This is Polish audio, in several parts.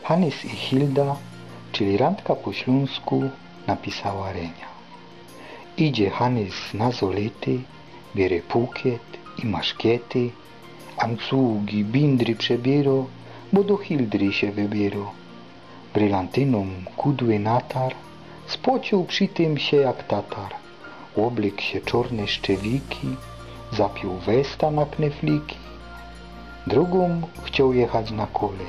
Hanys i Hilda, czyli randka po śląsku, napisała Renia. Idzie Hanys na zolety, bierze pukiet i maszkiety, ancugi, bindry przebiero, bo do Hildry się wybiero. Brylantyną kudły natar, spociął przy tym się jak tatar. Oblekł się czorne szczewiki, zapiął westa na knefliki. Drugą chciał jechać na kole,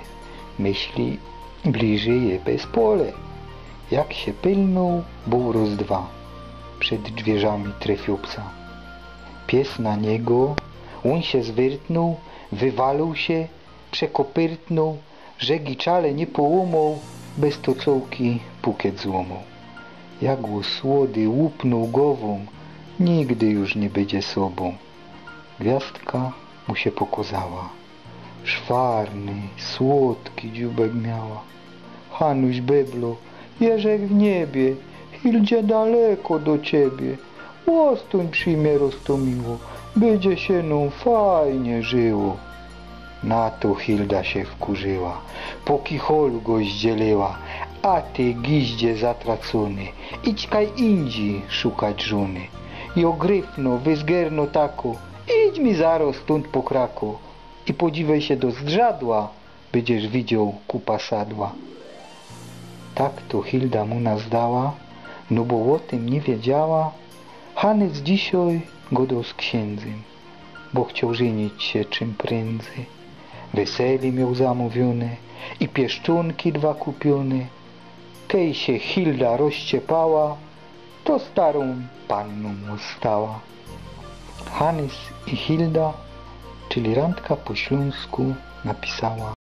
myśli, bliżej je bez pole. Jak się pylnął, był roz dwa, przed drzwiami trafił psa. Pies na niego, on się zwyrtnął, wywalił się, przekopyrtnął, że giczale nie połomał, bez tocołki pukiet złomał. Jak go słody łupnął głową, nigdy już nie będzie sobą. Gwiazdka mu się pokazała, szwarny, słodki dziubek miała. Hanuś beblo, Jerzek w niebie, Hildzie daleko do ciebie. Ostoń przyjmie roztomiło, będzie się nam fajnie żyło. Na to Hilda się wkurzyła, po kicholu go zdzieliła. A ty, giździe zatracony, idź kaj indzi szukać żony. I ogryfno, wyzgerno tako, idź mi zaraz stąd po krako. I podziwej się do zdrzadła, będziesz widział kupa sadła. Tak to Hilda mu nazdała, no bo o tym nie wiedziała. Hanys dzisiaj godał z księdzem, bo chciał żenić się czym prędzej. Weseli miał zamówione i pieszczonki dwa kupione. Kej się Hilda rozciepała, to starą panną stała. Hanys i Hilda, czyli randka po śląsku, napisała